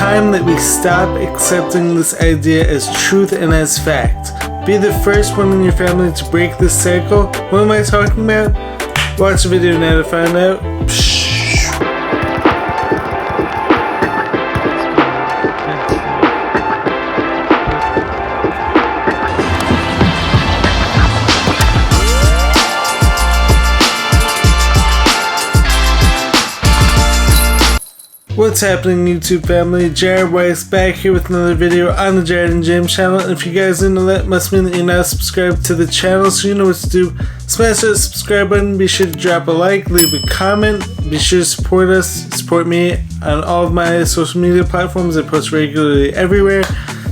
time that we stop accepting this idea as truth and as fact. Be the first one in your family to break this cycle. What am I talking about? Watch the video now to find out. What's happening, YouTube family? Jared Weiss back here with another video on the Jared and James channel. And if you guys didn't know that, must mean that you're now subscribed to the channel, so you know what to do. Smash that subscribe button, be sure to drop a like, leave a comment, be sure to support us, support me on all of my social media platforms. I post regularly everywhere.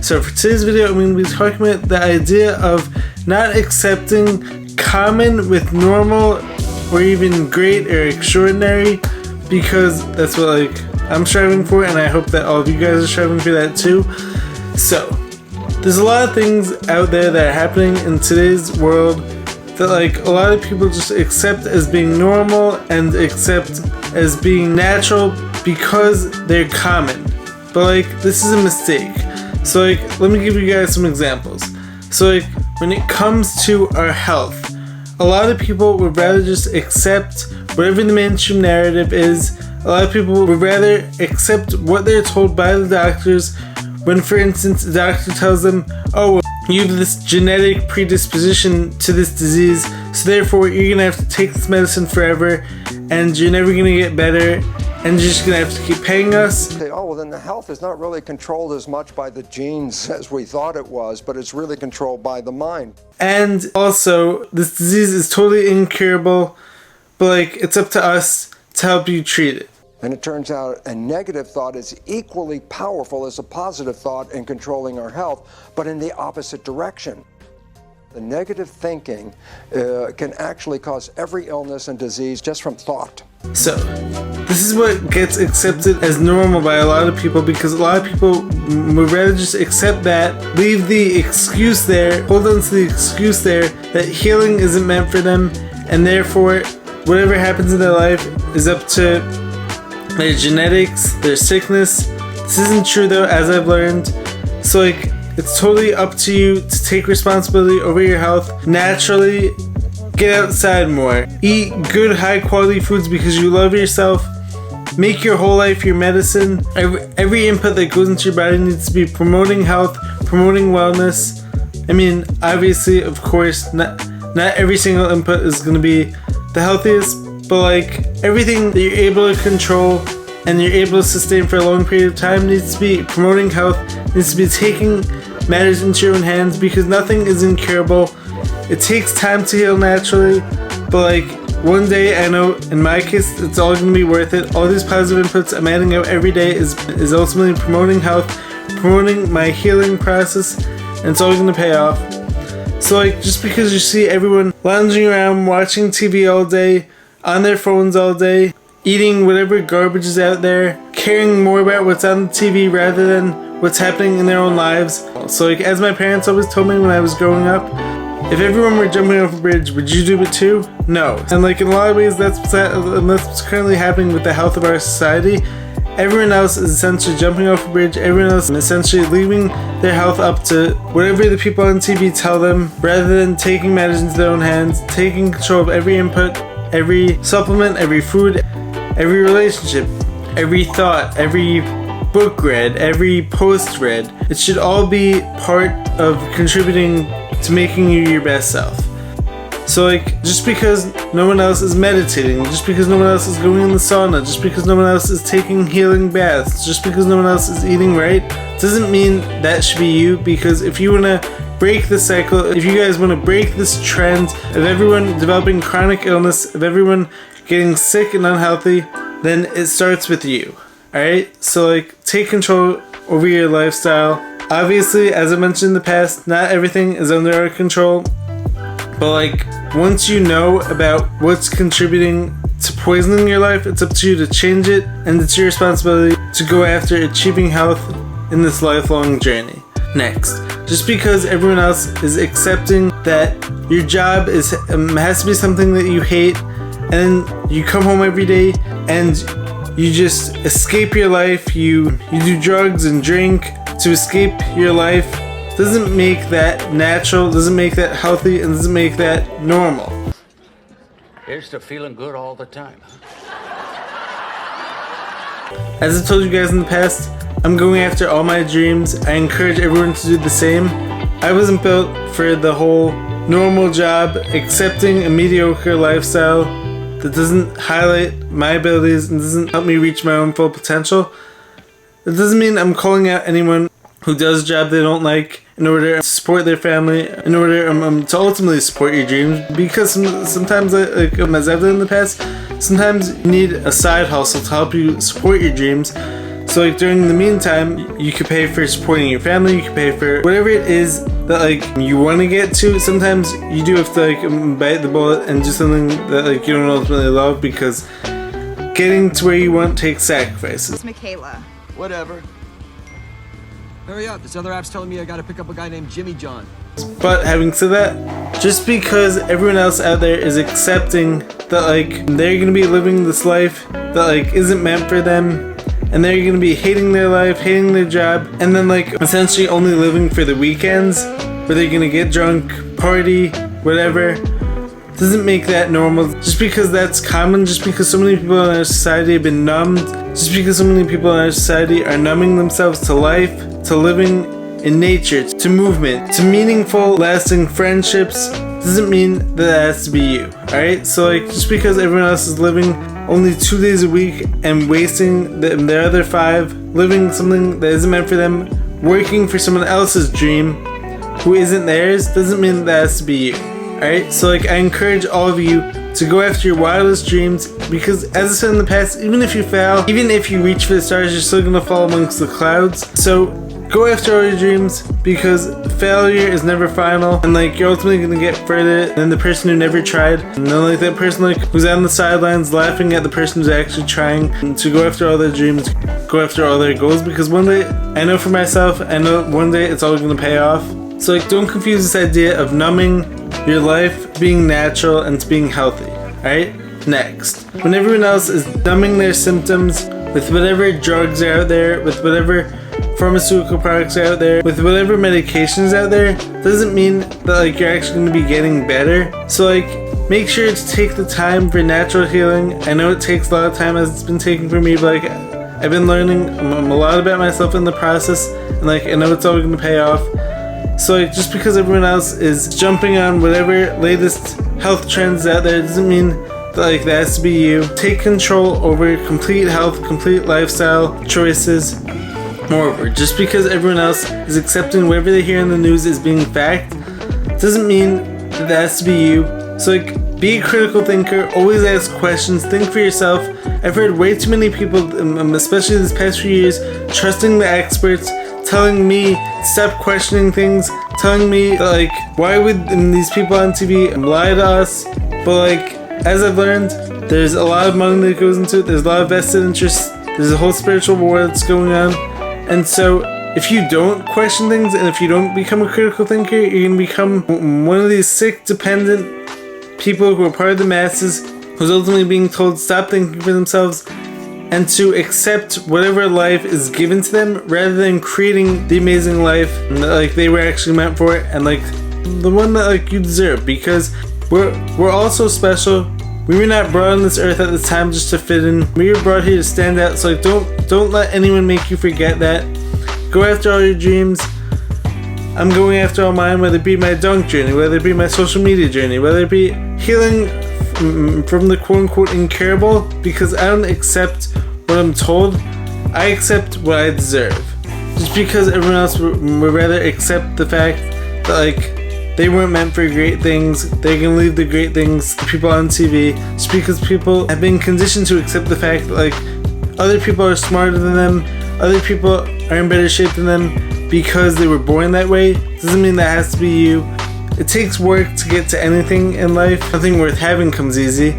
So for today's video, I'm going to be talking about the idea of not accepting common with normal or even great or extraordinary, because that's what I'm striving for, and I hope that all of you guys are striving for that too. So, there's a lot of things out there that are happening in today's world that a lot of people just accept as being normal and accept as being natural because they're common. But this is a mistake. So let me give you guys some examples. So when it comes to our health, a lot of people would rather just accept whatever the mainstream narrative is. A lot of people would rather accept what they're told by the doctors when, for instance, the doctor tells them, oh, you have this genetic predisposition to this disease, so therefore you're going to have to take this medicine forever, and you're never going to get better, and you're just going to have to keep paying us. Oh, well, then the health is not really controlled as much by the genes as we thought it was, but it's really controlled by the mind. And also, this disease is totally incurable, but it's up to us to help you treat it. And it turns out a negative thought is equally powerful as a positive thought in controlling our health, but in the opposite direction. The negative thinking can actually cause every illness and disease just from thought. So, this is what gets accepted as normal by a lot of people, because a lot of people would rather just accept that, leave the excuse there, hold on to the excuse there that healing isn't meant for them, and therefore whatever happens in their life is up to their genetics, their sickness. This isn't true though, as I've learned. So it's totally up to you to take responsibility over your health naturally. Get outside more. Eat good high quality foods because you love yourself. Make your whole life your medicine. Every input that goes into your body needs to be promoting health, promoting wellness. I mean, obviously, of course, not every single input is going to be the healthiest, but everything that you're able to control and you're able to sustain for a long period of time needs to be promoting health, needs to be taking matters into your own hands, because nothing is incurable. It takes time to heal naturally, but one day, I know in my case, it's all going to be worth it. All these positive inputs I'm adding out every day is ultimately promoting health, promoting my healing process, and it's all going to pay off. So just because you see everyone lounging around, watching TV all day, on their phones all day, eating whatever garbage is out there, caring more about what's on the TV rather than what's happening in their own lives. So as my parents always told me when I was growing up, if everyone were jumping off a bridge, would you do it too? No. And in a lot of ways, that's what's currently happening with the health of our society. Everyone else is essentially jumping off a bridge. Everyone else is essentially leaving their health up to whatever the people on TV tell them, rather than taking matters into their own hands, taking control of every input, every supplement, every food, every relationship, every thought, every book read, every post read. It should all be part of contributing to making you your best self. So just because no one else is meditating, just because no one else is going in the sauna, just because no one else is taking healing baths, just because no one else is eating right, doesn't mean that should be you. Because if you want to break the cycle, if you guys want to break this trend of everyone developing chronic illness, of everyone getting sick and unhealthy, then it starts with you. Alright? So take control over your lifestyle. Obviously, as I mentioned in the past, not everything is under our control, but once you know about what's contributing to poisoning your life, it's up to you to change it, and it's your responsibility to go after achieving health in this lifelong journey. Next, just because everyone else is accepting that your job has to be something that you hate, and then you come home every day and you just escape your life, you do drugs and drink to escape your life, doesn't make that natural, doesn't make that healthy, and doesn't make that normal. Here's to feeling good all the time. As I told you guys in the past, I'm going after all my dreams. I encourage everyone to do the same. I wasn't built for the whole normal job, accepting a mediocre lifestyle that doesn't highlight my abilities and doesn't help me reach my own full potential. It doesn't mean I'm calling out anyone who does a job they don't like in order to support their family, in order to ultimately support your dreams, because sometimes, like as I've done in the past, sometimes you need a side hustle to help you support your dreams. So like during the meantime, you could pay for supporting your family, you could pay for whatever it is that like you want to get to. Sometimes you do have to like bite the bullet and do something that like you don't ultimately love, because getting to where you want takes sacrifices. It's Michaela. Whatever. Hurry up, this other app's telling me I gotta pick up a guy named Jimmy John. But having said that, just because everyone else out there is accepting that like they're gonna be living this life that like isn't meant for them, and they're gonna be hating their life, hating their job, and then like essentially only living for the weekends where they're gonna get drunk, party, whatever, doesn't make that normal. Just because that's common, just because so many people in our society have been numbed, just because so many people in our society are numbing themselves to life, to living in nature, to movement, to meaningful, lasting friendships, doesn't mean that that has to be you, alright? So like, just because everyone else is living only 2 days a week and wasting their other 5, living something that isn't meant for them, working for someone else's dream who isn't theirs, doesn't mean that has to be you, alright? So like, I encourage all of you to go after your wildest dreams, because as I said in the past, even if you fail, even if you reach for the stars, you're still gonna fall amongst the clouds. So go after all your dreams, because failure is never final, and like you're ultimately gonna get further than the person who never tried, and then like that person like who's on the sidelines laughing at the person who's actually trying to go after all their dreams, go after all their goals, because one day, I know for myself, I know one day it's all gonna pay off. So like, don't confuse this idea of numbing your life, being natural, and being healthy, alright? Next, when everyone else is numbing their symptoms with whatever drugs are out there, with whatever pharmaceutical products are out there, with whatever medications out there, doesn't mean that like you're actually going to be getting better. So like, make sure to take the time for natural healing. I know it takes a lot of time, as it's been taking for me, but like I've been learning a lot about myself in the process, and like I know it's all going to pay off. So like, just because everyone else is jumping on whatever latest health trends out there, doesn't mean that like that has to be you. Take control over complete health, complete lifestyle choices. Moreover, just because everyone else is accepting whatever they hear in the news as being fact, doesn't mean that that has to be you. So like, be a critical thinker, always ask questions, think for yourself. I've heard way too many people, especially this past few years, trusting the experts, telling me stop questioning things, telling me that like, why would these people on TV lie to us? But like, as I've learned, there's a lot of money that goes into it, there's a lot of vested interests, there's a whole spiritual war that's going on. And so if you don't question things, and if you don't become a critical thinker, you're going to become one of these sick, dependent people who are part of the masses, who's ultimately being told to stop thinking for themselves and to accept whatever life is given to them, rather than creating the amazing life that like they were actually meant for, and like the one that like you deserve, because we're all so special. We were not brought on this earth at this time just to fit in. We were brought here to stand out. So like, don't let anyone make you forget that. Go after all your dreams. I'm going after all mine, whether it be my dunk journey, whether it be my social media journey, whether it be healing from the quote-unquote incurable, because I don't accept what I'm told. I accept what I deserve. Just because everyone else would rather accept the fact that like they weren't meant for great things, they're gonna leave the great things to people on TV, just because people have been conditioned to accept the fact that like other people are smarter than them, other people are in better shape than them because they were born that way, doesn't mean that has to be you. It takes work to get to anything in life. Nothing worth having comes easy.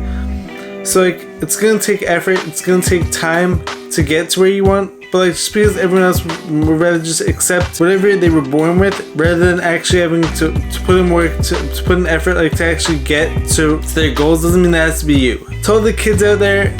So like, it's gonna take effort, it's gonna take time to get to where you want, but like, just because everyone else would rather just accept whatever they were born with, rather than actually having to put in work, to put in effort, like to actually get to their goals, doesn't mean that has to be you. To all the kids out there,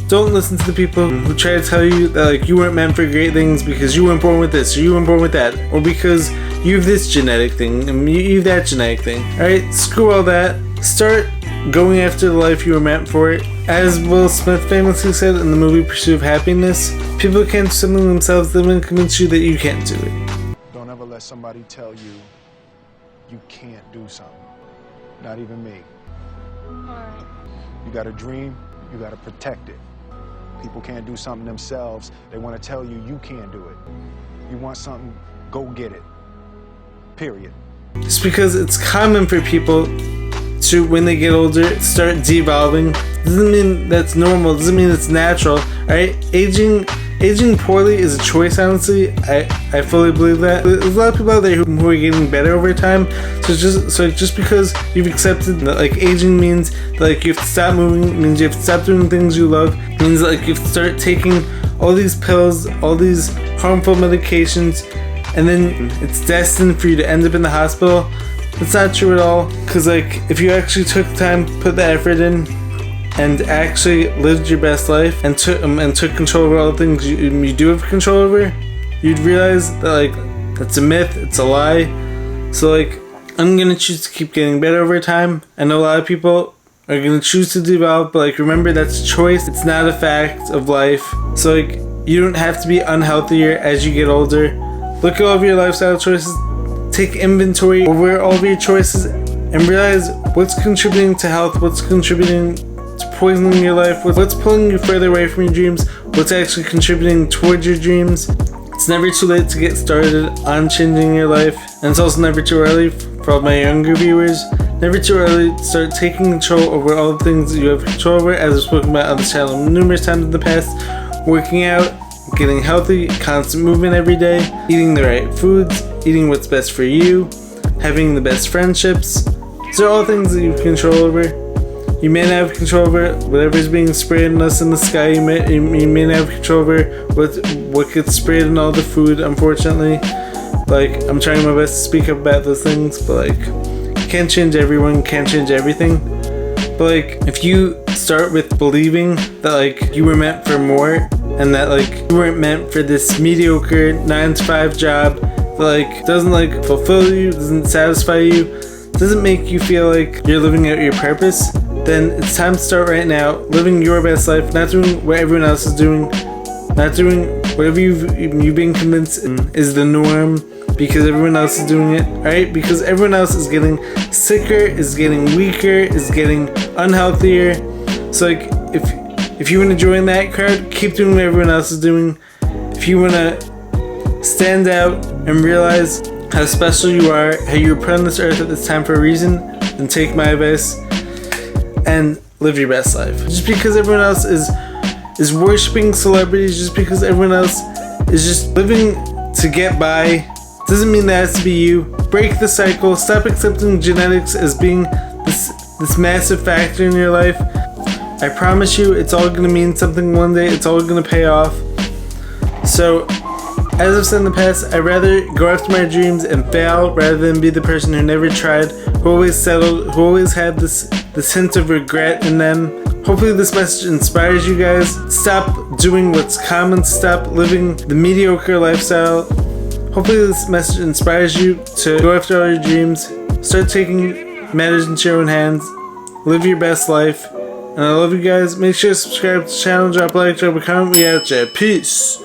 Don't listen to the people who try to tell you that like you weren't meant for great things because you weren't born with this or you weren't born with that, or because you have this genetic thing and you have that genetic thing. Alright, screw all that. Start going after the life you were meant for. As Will Smith famously said in the movie Pursuit of Happiness, people can't do something themselves, they're going to convince you that you can't do it. Don't ever let somebody tell you you can't do something. Not even me. Alright. You got a dream, you got to protect it. People can't do something themselves, they want to tell you you can't do it. You want something, go get it. Period. Just because it's common for people to, when they get older, start devolving, doesn't mean that's normal, doesn't mean it's natural. Alright, aging poorly is a choice, honestly. I fully believe that. There's a lot of people out there who are getting better over time. So just because you've accepted that like aging means that like you have to stop moving, means you have to stop doing things you love, means that like you have to start taking all these pills, all these harmful medications, and then it's destined for you to end up in the hospital. That's not true at all. Cause like if you actually took time, put the effort in, and actually lived your best life and took control over all the things you do have control over, you'd realize that like that's a myth, it's a lie. So like I'm gonna choose to keep getting better over time. I know a lot of people are gonna choose to develop, but like remember that's a choice, it's not a fact of life. So like you don't have to be unhealthier as you get older. Look at all of your lifestyle choices, take inventory over all of your choices, and realize what's contributing to health, what's contributing to poisoning your life, what's pulling you further away from your dreams, what's actually contributing towards your dreams. It's never too late to get started on changing your life, and it's also never too early for all my younger viewers. Never too early to start taking control over all the things that you have control over, as I've spoken about on this channel numerous times in the past. Working out, getting healthy, constant movement every day, eating the right foods, eating what's best for you, having the best friendships. These are all things that you have control over. You may not have control over whatever's being sprayed on us in the sky. You may not have control over what gets sprayed in all the food, unfortunately. Like, I'm trying my best to speak up about those things, but like, you can't change everyone, can't change everything. But like, if you start with believing that like you were meant for more, and that like you weren't meant for this mediocre 9-to-5 job that like doesn't like fulfill you, doesn't satisfy you, doesn't make you feel like you're living out your purpose, then it's time to start right now, living your best life, not doing what everyone else is doing, not doing whatever you've been convinced is the norm because everyone else is doing it, alright? Because everyone else is getting sicker, is getting weaker, is getting unhealthier. So like, if you want to join that crowd, keep doing what everyone else is doing. If you want to stand out and realize how special you are, how you were put on this earth at this time for a reason, then take my advice and live your best life. Just because everyone else is worshiping celebrities, just because everyone else is just living to get by, doesn't mean that has to be you. Break the cycle. Stop accepting genetics as being this massive factor in your life. I promise you, it's all going to mean something one day. It's all going to pay off. So, as I've said in the past, I'd rather go after my dreams and fail rather than be the person who never tried, who always settled, who always had this hint of regret in them. Hopefully this message inspires you guys. Stop doing what's common. Stop living the mediocre lifestyle. Hopefully this message inspires you to go after all your dreams. Start taking matters into your own hands. Live your best life. And I love you guys. Make sure to subscribe to the channel, drop a like, drop a comment. We out, ya. Peace.